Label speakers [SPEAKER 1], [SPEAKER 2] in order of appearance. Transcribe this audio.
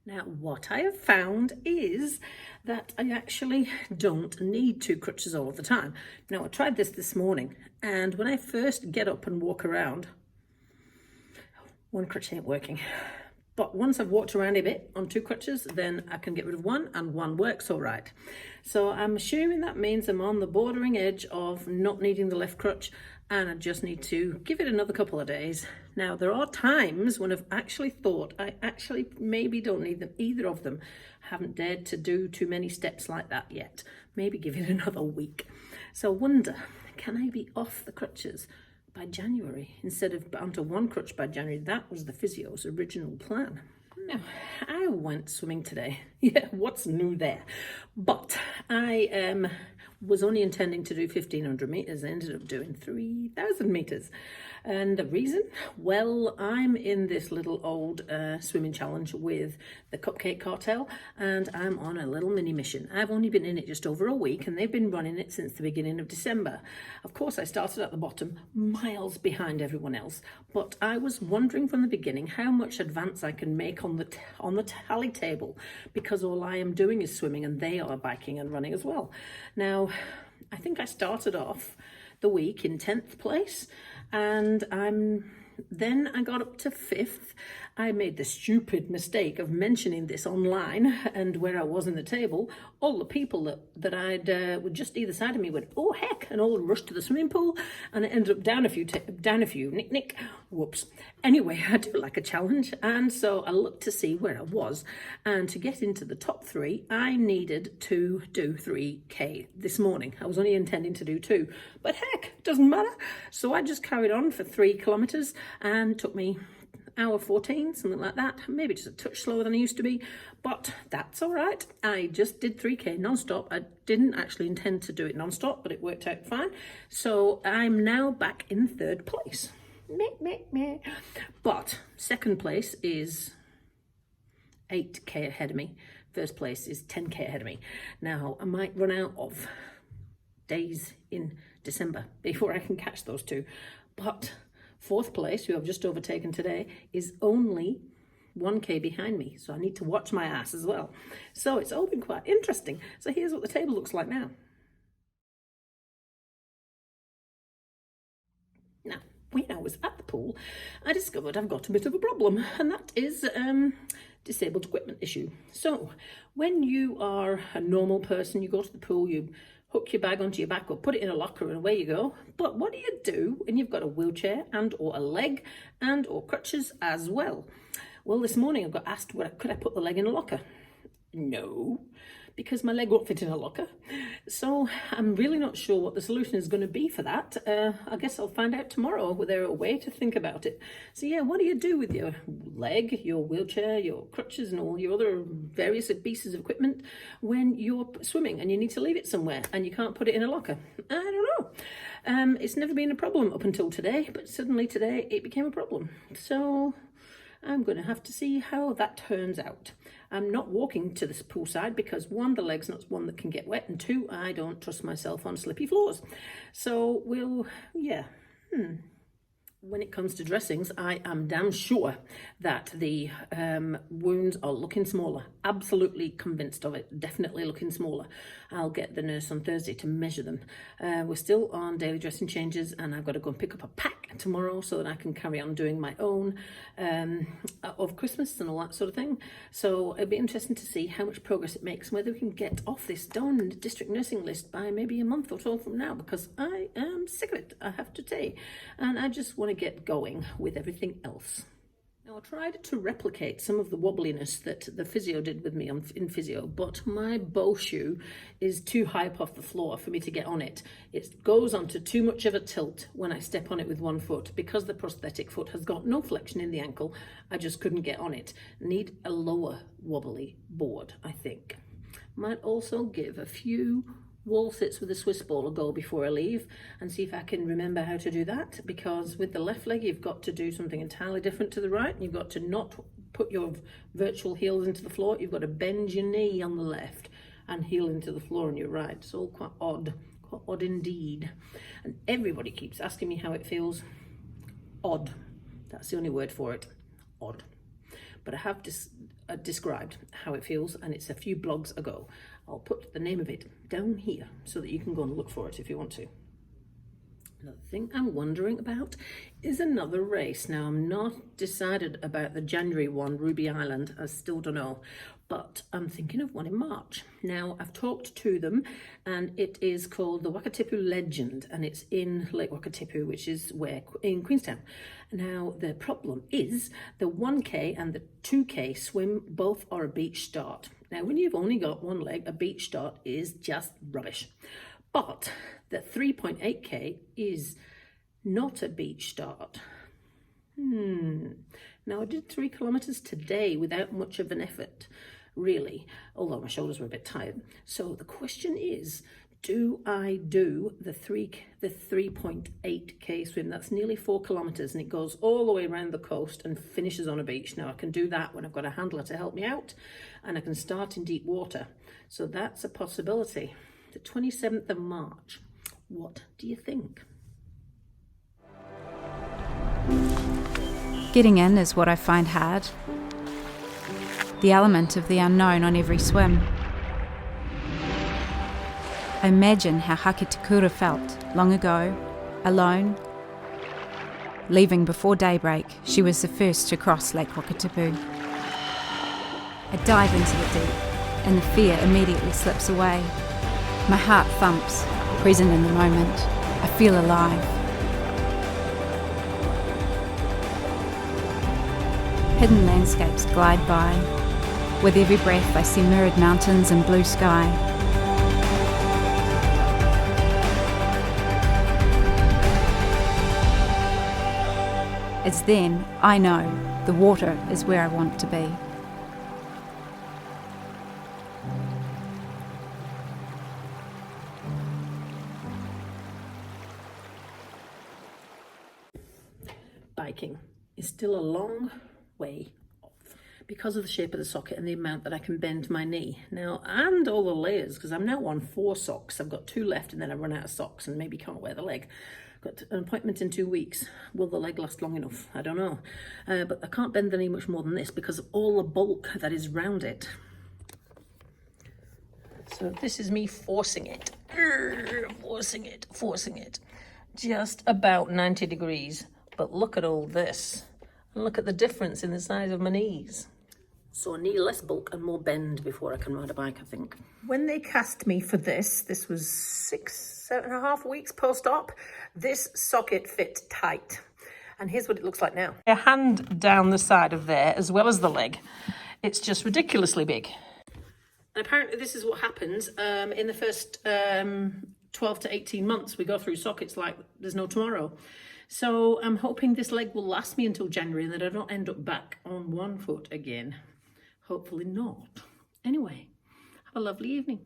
[SPEAKER 1] Now, what I have found is that I actually don't need two crutches all the time. Now, I tried this morning, and when I first get up and walk around, one crutch ain't working. But once I've walked around a bit on two crutches, then I can get rid of one, and one works all right. So I'm assuming that means I'm on the bordering edge of not needing the left crutch, and I just need to give it another couple of days. Now, there are times when I've actually thought I actually maybe don't need them, either of them. I haven't dared to do too many steps like that yet. Maybe give it another week. So I wonder, can I be off the crutches by January instead of onto one crutch by January? That was the physio's original plan. Now, I went swimming today. Yeah, what's new there? But I was only intending to do 1,500 meters. I ended up doing 3,000 meters. And the reason? Well, I'm in this little old swimming challenge with the Cupcake Cartel, and I'm on a little mini mission. I've only been in it just over a week, and they've been running it since the beginning of December. Of course, I started at the bottom, miles behind everyone else, but I was wondering from the beginning how much advance I can make on the tally table, because all I am doing is swimming, and they are biking and running as well. Now, I think I started off the week in 10th place, and then I got up to 5th. I made the stupid mistake of mentioning this online, and where I was in the table, all the people that I'd were just either side of me went, "Oh heck," and all rushed to the swimming pool, and I ended up down a few, nick, whoops. Anyway, I do like a challenge, and so I looked to see where I was, and to get into the top 3, I needed to do 3K this morning. I was only intending to do 2, but heck, doesn't matter. So I just carried on for 3 kilometers, and took me hour 14, something like that, maybe just a touch slower than I used to be, but that's all right. I just did 3K non-stop. I didn't actually intend to do it non-stop, but it worked out fine. So I'm now back in 3rd place. Meh. But 2nd place is 8K ahead of me. 1st place is 10K ahead of me. Now, I might run out of days in December before I can catch those two, but 4th place, who I've just overtaken today, is only 1K behind me. So I need to watch my ass as well. So it's all been quite interesting. So here's what the table looks like now. Now, when I was at the pool, I discovered I've got a bit of a problem, and that is disabled equipment issue. So when you are a normal person, you go to the pool, you hook your bag onto your back or put it in a locker and away you go. But what do you do when you've got a wheelchair and or a leg and or crutches as well? Well, this morning I got asked, could I put the leg in a locker? No, because my leg won't fit in a locker. So I'm really not sure what the solution is going to be for that. I guess I'll find out tomorrow whether a way to think about it. So yeah, what do you do with your leg, your wheelchair, your crutches and all your other various pieces of equipment when you're swimming and you need to leave it somewhere and you can't put it in a locker? I don't know. It's never been a problem up until today, but suddenly today it became a problem. So I'm going to have to see how that turns out. I'm not walking to this poolside because 1, the leg's not one that can get wet, and 2, I don't trust myself on slippy floors. So when it comes to dressings, I am damn sure that the wounds are looking smaller. Absolutely convinced of it. Definitely looking smaller. I'll get the nurse on Thursday to measure them. We're still on daily dressing changes, and I've got to go and pick up a pack tomorrow so that I can carry on doing my own of Christmas and all that sort of thing. So it'll be interesting to see how much progress it makes, whether we can get off this darn district nursing list by maybe a month or so from now, because I am sick of it, I have to say, and I just want to get going with everything else. Now, I tried to replicate some of the wobbliness that the physio did with me in physio, but my bow shoe is too high up off the floor for me to get on it. It goes onto too much of a tilt when I step on it with one foot. Because the prosthetic foot has got no flexion in the ankle, I just couldn't get on it. Need a lower wobbly board, I think. Might also give a few wall sits with a Swiss ball a go before I leave and see if I can remember how to do that, because with the left leg you've got to do something entirely different to the right. You've got to not put your virtual heels into the floor. You've got to bend your knee on the left and heel into the floor on your right. It's all quite odd indeed, and everybody keeps asking me how it feels. Odd, that's the only word for it. Odd. But I have described how it feels, and it's a few blogs ago. I'll put the name of it down here so that you can go and look for it if you want to. Another thing I'm wondering about is another race. Now, I'm not decided about the January one, Ruby Island. I still don't know, but I'm thinking of one in March. Now, I've talked to them, and it is called the Wakatipu Legend, and it's in Lake Wakatipu, which is where in Queenstown. Now, the problem is the 1K and the 2K swim both are a beach start. Now, when you've only got one leg, a beach start is just rubbish. But the 3.8K is not a beach start. Now, I did 3 kilometers today without much of an effort, really, although my shoulders were a bit tired. So the question is, do I do the 3.8K swim? That's nearly 4 kilometers, and it goes all the way around the coast and finishes on a beach. Now, I can do that when I've got a handler to help me out, and I can start in deep water. So that's a possibility. The 27th of March. What do you think?
[SPEAKER 2] Getting in is what I find hard. The element of the unknown on every swim. I imagine how Hake Tekura felt long ago, alone. Leaving before daybreak, she was the first to cross Lake Wakatipu. I dive into the deep, and the fear immediately slips away. My heart thumps, present in the moment. I feel alive. Hidden landscapes glide by. With every breath I see mirrored mountains and blue sky. It's then I know the water is where I want to be.
[SPEAKER 1] Biking is still a long way off because of the shape of the socket and the amount that I can bend my knee now, and all the layers, because I'm now on 4 socks. I've got 2 left and then I run out of socks and maybe can't wear the leg. Got an appointment in 2 weeks. Will the leg last long enough? I don't know, but I can't bend the knee much more than this because of all the bulk that is round it. So this is me forcing it, forcing it, just about 90 degrees. But look at all this, and look at the difference in the size of my knees. So I need less bulk and more bend before I can ride a bike, I think. When they cast me for this was 7.5 weeks post-op, this socket fit tight. And here's what it looks like now. A hand down the side of there, as well as the leg. It's just ridiculously big. And apparently this is what happens in the first 12 to 18 months. We go through sockets like there's no tomorrow. So I'm hoping this leg will last me until January and that I don't end up back on 1 foot again. Hopefully not. Anyway, have a lovely evening.